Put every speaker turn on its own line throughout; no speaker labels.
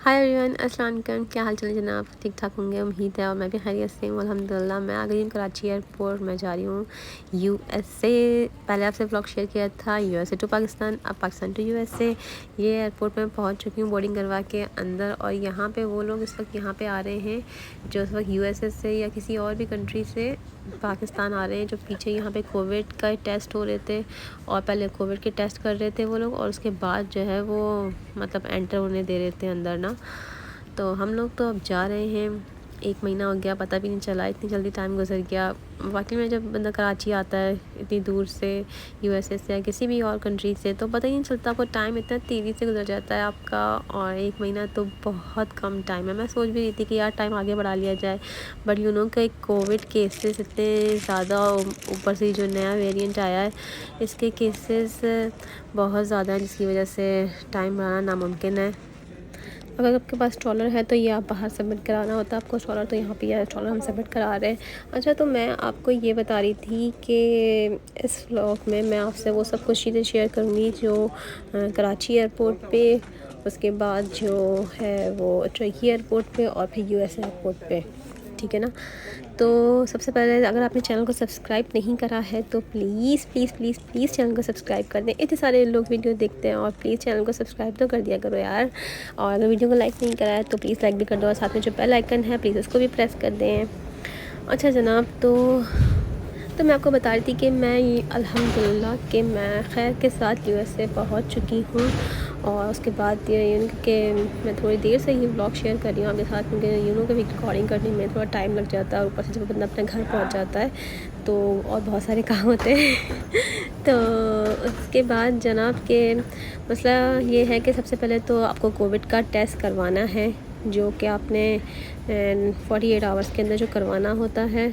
Hi everyone, अस्सलाम वालेकुम। क्या हाल चाल है जनाब? ठीक ठाक होंगे उम्मीद है, और मैं भी खैरियत से हूँ अल्हम्दुलिल्लाह। मैं आ गई हूँ कराची एयरपोर्ट। मैं जा रही हूँ यूएसए। पहले आपसे ब्लॉग शेयर किया था यूएसए टू पाकिस्तान, अब पाकिस्तान टू यूएसए। ये एयरपोर्ट में पहुँच चुकी हूँ बोर्डिंग करवा के अंदर, और यहाँ पे वो लोग इस वक्त यहाँ पे आ रहे हैं जो इस वक्त यूएसए से या किसी और भी कंट्री से पाकिस्तान आ रहे हैं। जो पीछे यहाँ पे कोविड का टेस्ट हो रहे थे, और पहले कोविड के टेस्ट कर रहे थे वो लोग, और उसके बाद जो है वो मतलब एंटर होने दे रहे थे अंदर ना। तो हम लोग तो अब जा रहे हैं। 1 महीना हो गया, पता भी नहीं चला, इतनी जल्दी टाइम गुजर गया। वाकई में जब बंदा कराची आता है इतनी दूर से, यूएसए से या किसी भी और कंट्री से, तो पता ही नहीं चलता, आपको टाइम इतना तेज़ी से गुजर जाता है आपका। और 1 महीना तो बहुत कम टाइम है। मैं सोच भी रही थी कि यार टाइम आगे बढ़ा लिया जाए, बट यू नो कि कोविड केसेस इतने ज़्यादा, ऊपर से जो नया वेरिएंट आया है इसके केसेस बहुत ज़्यादा हैं, जिसकी वजह से टाइम बढ़ाना नामुमकिन है। अगर आपके पास ट्रॉलर है तो ये आप बाहर सबमिट कराना होता है आपको ट्रॉलर, तो यहाँ पे यह ट्रॉलर हम सबमिट करा रहे हैं। अच्छा, तो मैं आपको ये बता रही थी कि इस व्लॉग में मैं आपसे वो सब कुछ चीज़ें शेयर करूँगी जो कराची एयरपोर्ट पे, उसके बाद जो है वो टर्की एयरपोर्ट पे, और फिर यूएस एयरपोर्ट पे, ठीक है ना। तो सबसे पहले अगर आपने चैनल को सब्सक्राइब नहीं करा है तो please please please please channel को सब्सक्राइब कर दें। इतने सारे लोग वीडियो देखते हैं, और प्लीज़ चैनल को सब्सक्राइब तो कर दिया करो यार। और अगर वीडियो को लाइक नहीं करा है तो प्लीज़ लाइक भी कर दो, और साथ में जो बेल आइकन है प्लीज़ उसको भी प्रेस कर दें। अच्छा जनाब, तो मैं आपको बता रही थी कि मैं अल्हम्दुलिल्लाह कि मैं खैर के साथ यूएसए पहुंच चुकी हूँ। और उसके बाद ये कि मैं थोड़ी देर से ये व्लॉग शेयर कर रही हूँ आपके साथ, क्योंकि कि रिकॉर्डिंग करने में थोड़ा टाइम लग जाता है, और ऊपर से जब बंदा अपने घर पहुँच जाता है तो और बहुत सारे काम होते हैं तो उसके बाद जनाब के मसला ये है कि सबसे पहले तो आपको कोविड का टेस्ट करवाना है, जो कि आपने 48 आवर्स के अंदर जो करवाना होता है।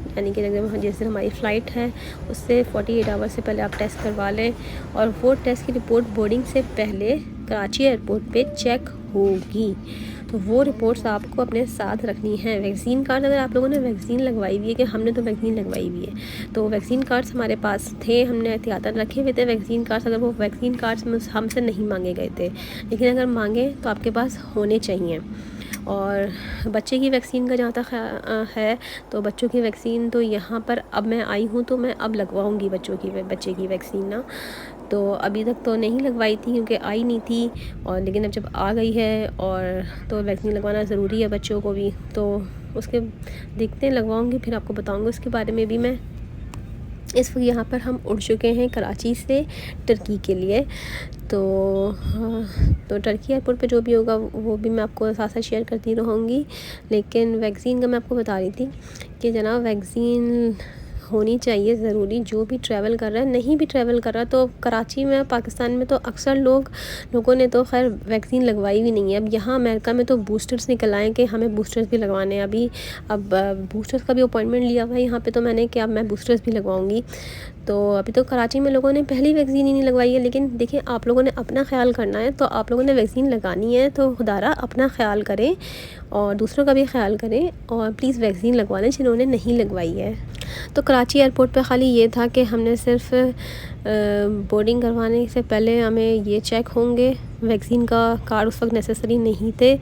यानी कि जैसे हमारी फ़्लाइट है उससे 48 आवर्स से पहले आप टेस्ट करवा लें, और वो टेस्ट की रिपोर्ट बोर्डिंग से पहले कराची एयरपोर्ट पे चेक होगी। तो वो रिपोर्ट्स आपको अपने साथ रखनी है। वैक्सीन कार्ड, अगर आप लोगों ने वैक्सीन लगवाई हुई है, कि हमने तो वैक्सीन लगवाई हुई है, तो वैक्सीन कार्ड्स हमारे पास थे, हमने एहतियातन रखे हुए थे वैक्सीन कार्ड्स। अगर वो वैक्सीन कार्ड्स हमसे नहीं मांगे गए थे, लेकिन अगर मांगे तो आपके पास होने चाहिए। और बच्चे की वैक्सीन का जहाँ तक है, तो बच्चों की वैक्सीन तो यहाँ पर अब मैं आई हूँ तो मैं अब लगवाऊँगी बच्चे की वैक्सीन ना। तो अभी तक तो नहीं लगवाई थी क्योंकि आई नहीं थी, और लेकिन अब जब आ गई है और तो वैक्सीन लगवाना ज़रूरी है बच्चों को भी, तो उसके देखते हैं, लगवाऊँगी, फिर आपको बताऊँगी उसके बारे में भी मैं। इस वक्त यहाँ पर हम उड़ चुके हैं कराची से टर्की के लिए। तो तो टर्की एयरपोर्ट पे जो भी होगा वो भी मैं आपको साथ साथ शेयर करती रहूँगी। लेकिन वैक्सीन का मैं आपको बता रही थी कि जनाब वैक्सीन होनी चाहिए ज़रूरी, जो भी ट्रैवल कर रहा है। नहीं भी ट्रैवल कर रहा तो कराची में, पाकिस्तान में तो अक्सर लोगों ने तो खैर वैक्सीन लगवाई भी नहीं है। अब यहाँ अमेरिका में तो बूस्टर्स निकल आए कि हमें बूस्टर्स भी लगवाने हैं अभी। अब बूस्टर्स का भी अपॉइंटमेंट लिया हुआ है यहाँ पे, तो मैंने कि अब मैं बूस्टर्स भी लगवाऊँगी। तो अभी तो कराची में लोगों ने पहली वैक्सीन ही नहीं लगवाई है। लेकिन देखिए, आप लोगों ने अपना ख्याल करना है, तो आप लोगों ने वैक्सीन लगानी है तो खुदारा अपना ख्याल करें और दूसरों का भी ख्याल करें, और प्लीज़ वैक्सीन लगवा लें जिन्होंने नहीं लगवाई है। तो कराची एयरपोर्ट पे ख़ाली ये था कि हमने सिर्फ बोर्डिंग करवाने से पहले हमें ये चेक होंगे। वैक्सीन का कार्ड उस वक्त नेसेसरी नहीं थे,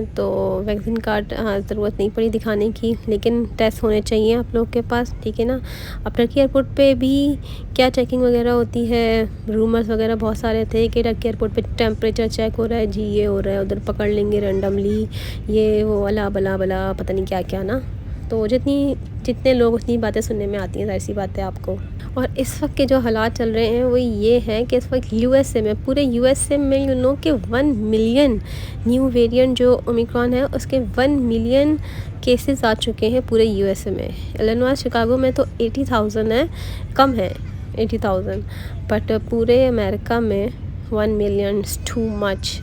तो वैक्सीन कार्ड ज़रूरत नहीं पड़ी दिखाने की, लेकिन टेस्ट होने चाहिए आप लोग के पास, ठीक है ना। अब टर्की एयरपोर्ट पे भी क्या चेकिंग वगैरह होती है, रूमर्स वगैरह बहुत सारे थे कि टर्की एयरपोर्ट पे टेम्परेचर चेक हो रहा है जी, ये हो रहा है, उधर पकड़ लेंगे रैंडमली, ये वो अला बला बला पता नहीं क्या क्या ना। तो जितने लोग उतनी बातें सुनने में आती हैं, ज़ाहिर सी बात है आपको। और इस वक्त के जो हालात चल रहे हैं वो ये हैं कि इस वक्त यूएसए में, पूरे यूएसए में यू नो कि 1 मिलियन न्यू वेरिएंट जो ओमिक्रॉन है उसके 1 मिलियन केसेस आ चुके हैं पूरे यूएसए में। इलिनॉइस शिकागो में तो 80,000 है, कम है 80,000, बट पूरे अमेरिका में 1 मिलियन टू मच।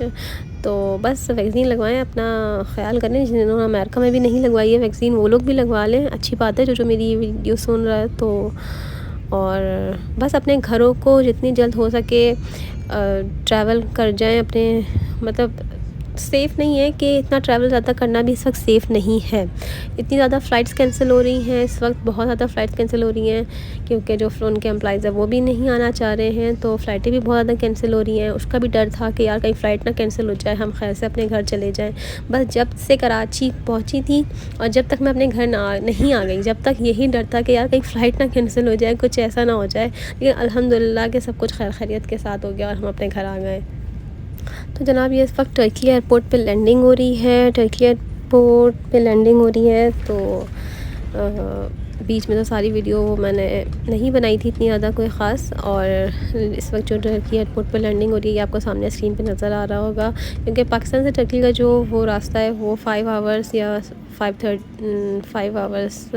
तो बस वैक्सीन लगवाएं, अपना ख्याल करें। जिन्होंने अमेरिका में भी नहीं लगवाई है वैक्सीन वो लोग भी लगवा लें, अच्छी बात है। जो मेरी वीडियो सुन रहा है तो, और बस अपने घरों को जितनी जल्द हो सके ट्रैवल कर जाएं, अपने मतलब सेफ़ नहीं है कि इतना ट्रैवल ज़्यादा करना भी इस वक्त सेफ़ नहीं है। इतनी ज़्यादा फ़्लाइट्स कैंसिल हो रही हैं इस वक्त, बहुत ज़्यादा फ़्लाइट्स कैंसिल हो रही हैं क्योंकि जो उनके एम्प्लॉइज़ हैं वो भी नहीं आना चाह रहे हैं, तो फ़्लाइटें भी बहुत ज़्यादा कैंसिल हो रही हैं। उसका भी डर था कि यार कहीं फ़्लाइट ना कैंसिल हो जाए, हम खैर से अपने घर चले जाएँ। बस जब से कराची पहुँची थी और जब तक मैं अपने घर नहीं आ गई, जब तक यही डर था कि यार कहीं फ़्लाइट ना कैंसिल हो जाए, कुछ ऐसा ना हो जाए। लेकिन अल्हम्दुलिल्लाह कि सब कुछ खैर खैरियत के साथ हो गया और हम अपने घर आ गए। तो जनाब ये इस वक्त टर्की एयरपोर्ट पे लैंडिंग हो रही है, टर्की एयरपोर्ट पे लैंडिंग हो रही है। तो बीच में तो सारी वीडियो मैंने नहीं बनाई थी इतनी ज़्यादा कोई ख़ास, और इस वक्त जो टर्की एयरपोर्ट पे लैंडिंग हो रही है ये आपको सामने स्क्रीन पे नज़र आ रहा होगा, क्योंकि पाकिस्तान से टर्की का जो वो रास्ता है वो 5 आवर्स या 5 आवर्स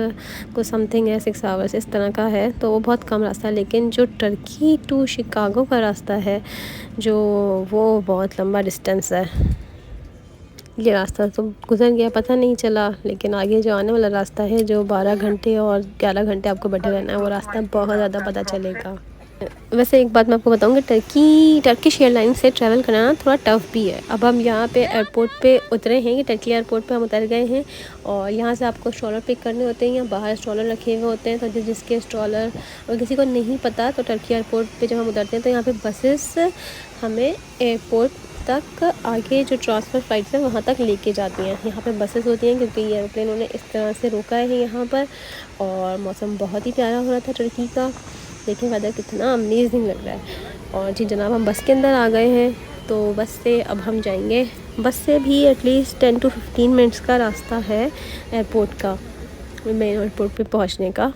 को समथिंग है, 6 आवर्स इस तरह का है, तो वो बहुत कम रास्ता है। लेकिन जो टर्की टू शिकागो का रास्ता है जो वो बहुत लंबा डिस्टेंस है। ये रास्ता तो गुज़र गया, पता नहीं चला, लेकिन आगे जो आने वाला रास्ता है जो 12 घंटे और 11 घंटे आपको बैठे रहना है, वो रास्ता बहुत ज़्यादा पता चलेगा। वैसे एक बात मैं आपको बताऊँ कि टर्किश एयरलाइन से ट्रैवल करना थोड़ा टफ़ भी है। अब हम यहाँ पे एयरपोर्ट पे उतरे हैं, कि टर्की एयरपोर्ट पे हम उतर गए हैं और यहाँ से आपको स्ट्रॉलर पिक करने होते हैं या बाहर स्ट्रॉलर रखे हुए होते हैं। तो जिसके स्ट्रॉलर और किसी को नहीं पता, तो टर्की एयरपोर्ट पे जब हम उतरते हैं तो यहाँ पे बसेस हमें एयरपोर्ट तक आगे जो ट्रांसफ़र फ़्लाइट्स हैं वहाँ तक लेके जाती हैं। यहाँ पे बसेस होती हैं क्योंकि ये एरोप्लेन उन्होंने इस तरह से रोका है यहाँ पर। और मौसम बहुत ही प्यारा हो रहा था टर्की का, देखिए वेदर कितना अमेजिंग लग रहा है। और जी जनाब हम बस के अंदर आ गए हैं, तो बस से अब हम जाएंगे। बस से भी एटलीस्ट 10 to 15 मिनट्स का रास्ता है एयरपोर्ट का, मेन एयरपोर्ट पे पहुंचने का।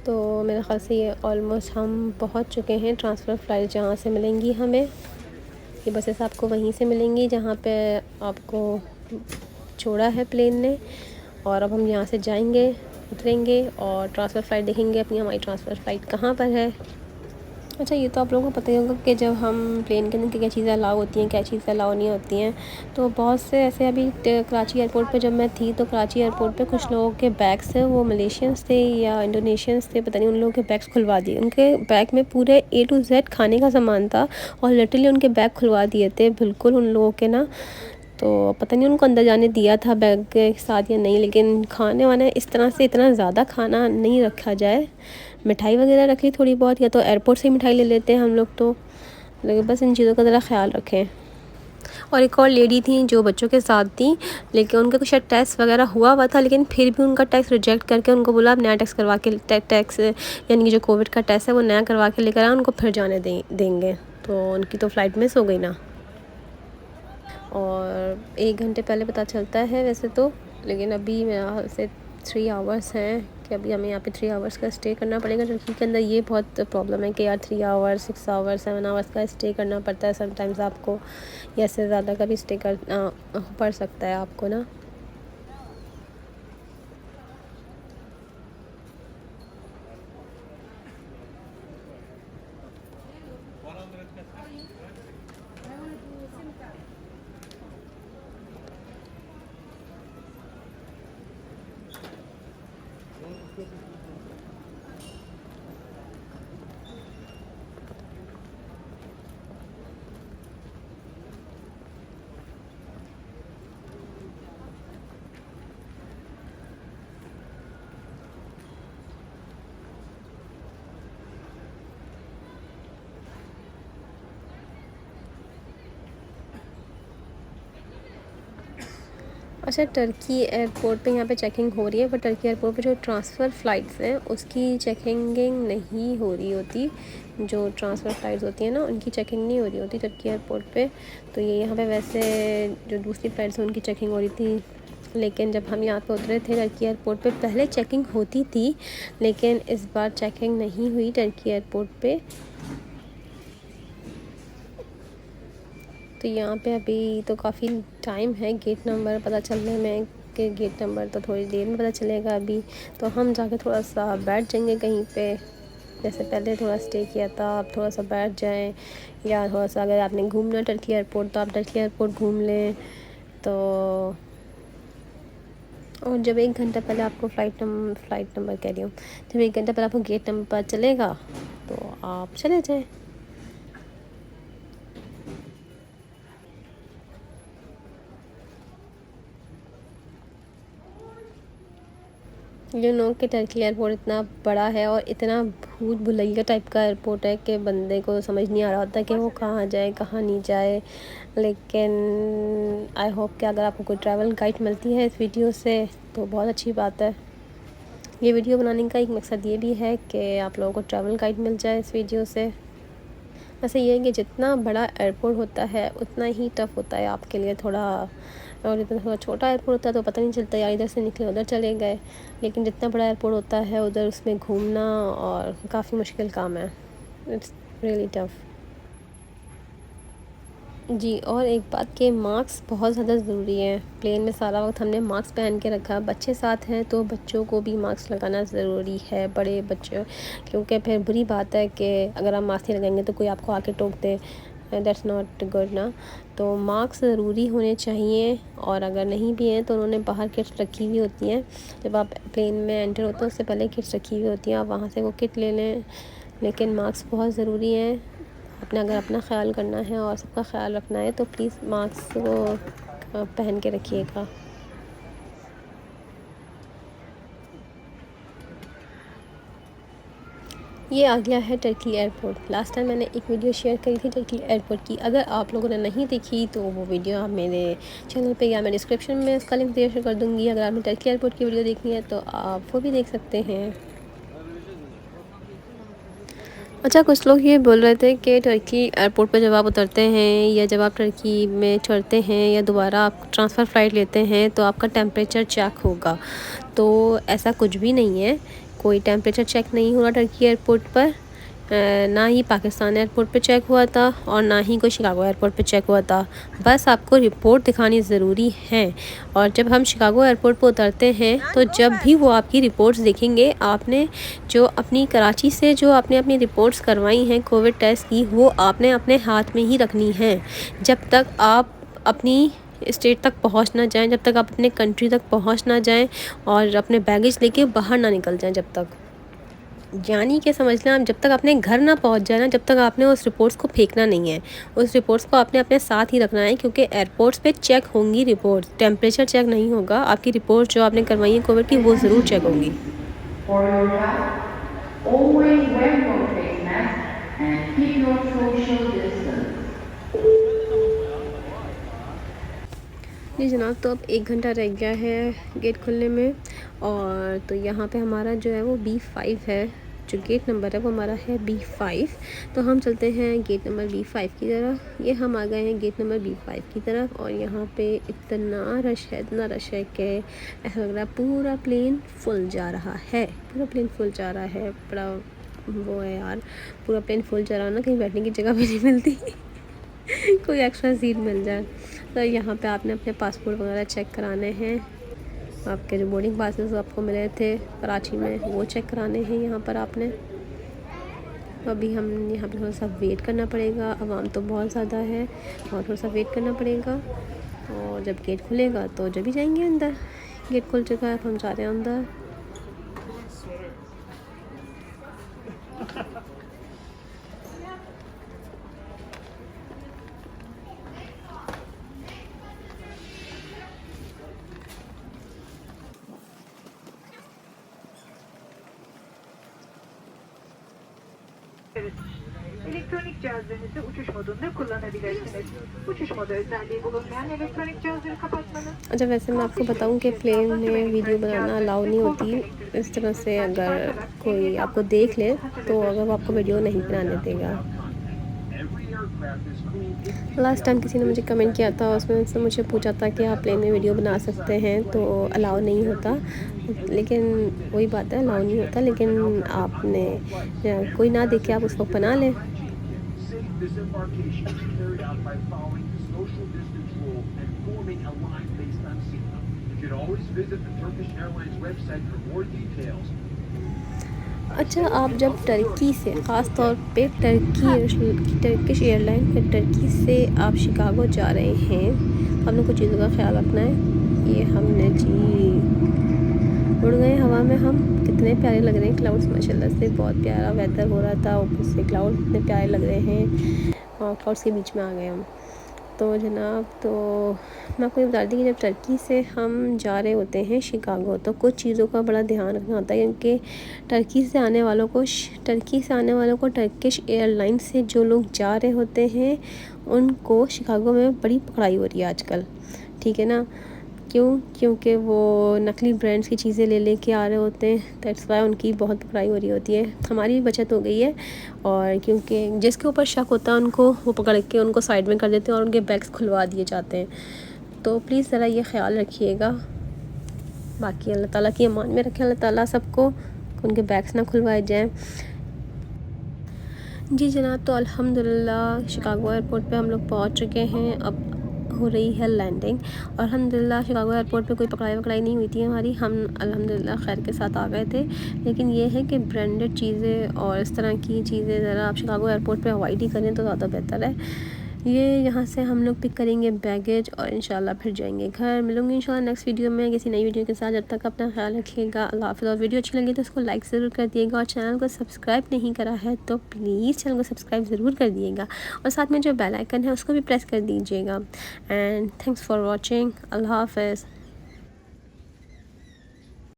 तो मेरे ख़्याल से ये ऑलमोस्ट हम पहुंच चुके हैं। ट्रांसफ़र फ़्लाइट जहाँ से मिलेंगी हमें, ये बसेस आपको वहीं से मिलेंगी जहाँ पे आपको छोड़ा है प्लेन ने। और अब हम यहाँ से जाएंगे, उतरेंगे और ट्रांसफ़र फ़्लाइट देखेंगे अपनी, हमारी ट्रांसफ़र फ़्लाइट कहाँ पर है। अच्छा ये तो आप लोगों को पता ही होगा कि जब हम प्लेन के अंदर क्या चीज़ें अलाउ होती हैं, क्या चीज़ें अलाउ नहीं होती हैं। तो बहुत से ऐसे, अभी कराची एयरपोर्ट पे जब मैं थी तो कराची एयरपोर्ट पे कुछ लोगों के बैग्स थे, वो मलेशियंस थे या इंडोनेशियंस थे, पता नहीं, उन लोगों के बैग्स खुलवा दिए। उनके बैग में पूरे A to Z खाने का सामान था और लिटरली उनके बैग खुलवा दिए थे बिल्कुल उन लोगों के ना। तो पता नहीं उनको अंदर जाने दिया था बैग के साथ या नहीं, लेकिन खाने वाने इस तरह से इतना ज़्यादा खाना नहीं रखा जाए। मिठाई वगैरह रख ली थोड़ी बहुत, या तो एयरपोर्ट से ही मिठाई ले लेते हैं हम लोग, तो लेकिन बस इन चीज़ों का ज़रा ख्याल रखें। और एक और लेडी थी जो बच्चों के साथ थी, लेकिन उनका कुछ टेस्ट वगैरह हुआ था, लेकिन फिर भी उनका टेस्ट रिजेक्ट करके उनको बोला आप नया टेस्ट करवा के, टेस्ट यानी कि जो कोविड का टेस्ट है वो नया करवा के लेकर आए, उनको फिर जाने देंगे। तो उनकी तो फ़्लाइट मिस हो गई ना। और 1 घंटे पहले पता चलता है वैसे तो, लेकिन अभी मेरे ख्याल से 3 आवर्स हैं कि अभी हमें यहाँ पे 3 आवर्स का स्टे करना पड़ेगा। टर्की के अंदर ये बहुत प्रॉब्लम है कि यार 3 आवर्स, 6 आवर्स, 7 आवर्स का स्टे करना पड़ता है समटाइम्स आपको, या इससे ज़्यादा का भी स्टे करना पड़ सकता है आपको ना। अच्छा टर्की एयरपोर्ट पे यहाँ पे चेकिंग हो रही है, बट टर्की एयरपोर्ट पे जो ट्रांसफ़र फ़्लाइट्स हैं उसकी चेकिंग नहीं हो रही होती। जो ट्रांसफ़र फ़्लाइट्स होती हैं ना उनकी चेकिंग नहीं हो रही होती टर्की एयरपोर्ट पे। तो ये यहाँ पे वैसे जो दूसरी फ़्लाइट्स हैं उनकी चेकिंग हो रही थी, लेकिन जब हम यहाँ पे उतरे थे टर्की एयरपोर्ट पे, पहले चेकिंग होती थी लेकिन इस बार चेकिंग नहीं हुई टर्की एयरपोर्ट पे। तो यहाँ पे अभी तो काफ़ी टाइम है गेट नंबर पता चलने में, कि गेट नंबर तो थोड़ी देर में पता चलेगा अभी। तो हम जाके थोड़ा सा बैठ जाएंगे कहीं पे, जैसे पहले थोड़ा स्टे किया था, आप थोड़ा सा बैठ जाएं, या थोड़ा सा अगर आपने घूमना टर्की एयरपोर्ट तो आप टर्की एयरपोर्ट घूम लें। तो और जब 1 घंटा पहले आपको फ़्लाइट नंबर कह रही हूँ, जब 1 घंटा पहले आपको गेट नंबर पता चलेगा तो आप चले जाएँ। कि टर्की एयरपोर्ट इतना बड़ा है और इतना भूल भुलैया टाइप का एयरपोर्ट है कि बंदे को समझ नहीं आ रहा होता कि वो कहाँ जाए कहाँ नहीं जाए। लेकिन आई होप कि अगर आपको कोई ट्रैवल गाइड मिलती है इस वीडियो से तो बहुत अच्छी बात है। ये वीडियो बनाने का एक मकसद ये भी है कि आप लोगों को ट्रैवल गाइड मिल जाए इस वीडियो से। वैसे ये है कि जितना बड़ा एयरपोर्ट होता है उतना ही टफ़ होता है आपके लिए थोड़ा, और जितना थोड़ा छोटा एयरपोर्ट होता है तो पता नहीं चलता यार इधर से निकले उधर चले गए। लेकिन जितना बड़ा एयरपोर्ट होता है उधर उसमें घूमना और काफ़ी मुश्किल काम है। इट्स रियली टफ़ जी। और एक बात कि मास्क बहुत ज़्यादा ज़रूरी है। प्लेन में सारा वक्त हमने मास्क पहन के रखा। बच्चे साथ हैं तो बच्चों को भी मास्क लगाना ज़रूरी है, बड़े बच्चे, क्योंकि फिर बुरी बात है कि अगर आप मास्क नहीं लगाएंगे तो कोई आपको आके टोक दे। दैट्स नॉट गुड ना। तो मास्क ज़रूरी होने चाहिए। और अगर नहीं भी हैं तो उन्होंने बाहर किट्स रखी हुई होती हैं। जब आप प्लेन में एंटर होते हो उससे पहले किट्स रखी हुई होती हैं, आप वहाँ से वो किट ले लें। लेकिन मास्क बहुत ज़रूरी है। आपने अगर अपना ख़्याल करना है और सबका ख़्याल रखना है तो प्लीज़ मास्क को पहन के रखिएगा। ये आ गया है टर्की एयरपोर्ट। लास्ट टाइम मैंने एक वीडियो शेयर करी थी टर्की एयरपोर्ट की। अगर आप लोगों ने नहीं देखी तो वो वीडियो आप मेरे चैनल पे या मैं डिस्क्रिप्शन में उसका लिंक शेयर कर दूँगी। अगर आपने टर्की एयरपोर्ट की वीडियो देखनी है तो आप वो भी देख सकते हैं। अच्छा, कुछ लोग ये बोल रहे थे कि टर्की एयरपोर्ट पर जब आप उतरते हैं या जब आप टर्की में चढ़ते हैं या दोबारा आप ट्रांसफ़र फ़्लाइट लेते हैं तो आपका टेम्परेचर चेक होगा। तो ऐसा कुछ भी नहीं है, कोई टेम्परेचर चेक नहीं हो रहा टर्की एयरपोर्ट पर। ना ही पाकिस्तान एयरपोर्ट पे चेक हुआ था और ना ही कोई शिकागो एयरपोर्ट पे चेक हुआ था। बस आपको रिपोर्ट दिखानी ज़रूरी है। और जब हम शिकागो एयरपोर्ट पे उतरते हैं तो जब भी वो आपकी रिपोर्ट्स देखेंगे, आपने जो अपनी कराची से जो आपने अपनी रिपोर्ट्स करवाई हैं कोविड टेस्ट की, वो आपने अपने हाथ में ही रखनी है जब तक आप अपनी स्टेट तक पहुंच ना जाएं, जब तक आप अपने कंट्री तक पहुंच ना जाएं और अपने बैगेज लेके बाहर ना निकल जाएं जब तक। यानी कि समझ लें आप, जब तक अपने घर ना पहुंच जाए ना, जब तक आपने उस रिपोर्ट्स को फेंकना नहीं है। उस रिपोर्ट्स को आपने अपने साथ ही रखना है, क्योंकि एयरपोर्ट्स पे चेक होंगी रिपोर्ट्स, टेम्परेचर चेक नहीं होगा। आपकी रिपोर्ट जो आपने करवाई है कोविड की वो ज़रूर चेक होंगी।
For your health, always wear your face mask and keep your social distance.
जी जनाब, तो अब 1 घंटा रह गया है गेट खुलने में। और तो यहाँ पे हमारा जो है वो B5 है, जो गेट नंबर है वो हमारा है B5। तो हम चलते हैं गेट नंबर B5 की तरफ। ये हम आ गए हैं गेट नंबर B5 की तरफ। और यहाँ पे इतना रश है, इतना रश है कि ऐसा लग रहा है पूरा प्लेन फुल जा रहा है, पूरा प्लेन फुल जा रहा है। बड़ा वो है यार, पूरा प्लेन फुल जा रहा है ना, कहीं बैठने की जगह भी नहीं मिलती कोई एक्स्ट्रा सीट मिल जाए। तो यहाँ पे आपने अपने पासपोर्ट वगैरह चेक कराने हैं। आपके जो बोर्डिंग पासेस आपको मिले थे कराची में वो चेक कराने हैं यहाँ पर आपने। तो अभी हम यहाँ पे थोड़ा सा वेट करना पड़ेगा, आवाम तो बहुत ज़्यादा है और थोड़ा सा वेट करना पड़ेगा। और जब गेट खुलेगा तो जब भी जाएंगे अंदर। गेट खुल चुका है, हम जा रहे हैं अंदर।
Evet. Elektronik cihazlarınızı uçuş modunda kullanabilirsiniz. Uçuş modu özelliği bulunmayan elektronik cihazları kapatmanın...
अच्छा, वैसे मैं आपको बताऊं कि प्लेन में वीडियो बनाना अलाउ नहीं होती इस तरह से। अगर कोई आपको देख ले तो अगर वो आपको वीडियो नहीं बनाने देगा। लास्ट टाइम किसी ने मुझे कमेंट किया था, उसमें से मुझे पूछा था कि आप प्लेन में वीडियो बना सकते हैं, तो अलाउ नहीं होता। लेकिन वही बात है, अलाउ नहीं होता, लेकिन आपने कोई ना देखे आप उसको बना लें। अच्छा, आप जब टर्की से, ख़ास तौर पे टर्किश एयरलाइन के टर्की से आप शिकागो जा रहे हैं, हमने कुछ चीज़ों का ख्याल रखना है। ये हमने जी उड़ गए हवा में। हम कितने प्यारे लग रहे हैं, क्लाउड्स माशाल्लाह से, बहुत प्यारा वेदर हो रहा था, ऊपर से क्लाउड इतने प्यारे लग रहे हैं और क्लाउड्स के बीच में आ गए हम। तो जनाब, तो मैं आपको ये बता दी कि जब टर्की से हम जा रहे होते हैं शिकागो, तो कुछ चीज़ों का बड़ा ध्यान रखना होता है, क्योंकि टर्की से आने वालों को टर्किश एयरलाइन से जो लोग जा रहे होते हैं उनको शिकागो में बड़ी पकड़ाई हो रही है आजकल, ठीक है ना। क्योंकि वो नकली ब्रांड्स की चीज़ें ले के आ रहे होते हैं, दैट्स वाई उनकी बहुत पकड़ाई हो रही होती है। हमारी भी बचत हो गई है, और क्योंकि जिसके ऊपर शक होता है उनको वो पकड़ के उनको साइड में कर देते हैं और उनके बैग्स खुलवा दिए जाते हैं। तो प्लीज़ ज़रा ये ख्याल रखिएगा। बाकी अल्लाह ताला की अमान में रखें अल्लाह ताला सबको, उनके बैग्स ना खुलवाए जाएँ। जी जनाब, तो अल्हम्दुलिल्लाह शिकागो एयरपोर्ट पे हम लोग पहुंच चुके हैं। अब हो रही है लैंडिंग, और अल्हम्दुलिल्लाह शिकागो एयरपोर्ट पे कोई पकड़ाई नहीं हुई थी हमारी। हम अल्हम्दुलिल्लाह खैर के साथ आ गए थे। लेकिन ये है कि ब्रांडेड चीज़ें और इस तरह की चीज़ें ज़रा आप शिकागो एयरपोर्ट पे अवॉइड ही करें तो ज़्यादा बेहतर है। ये यहाँ से हम लोग पिक करेंगे बैगेज और इंशाल्लाह फिर जाएंगे घर। मिलूंगी इंशाल्लाह नेक्स्ट वीडियो में किसी नई वीडियो के साथ। जब तक अपना ख्याल रखिएगा, अल्लाह हाफ़िज़। और वीडियो अच्छी लगी तो उसको लाइक ज़रूर कर दिएगा, और चैनल को सब्सक्राइब नहीं करा है तो प्लीज़ चैनल को सब्सक्राइब ज़रूर कर दिएगा, और साथ में जो बेल आइकन है उसको भी प्रेस कर दीजिएगा। And thanks for watching. अल्लाह हाफ़िज़।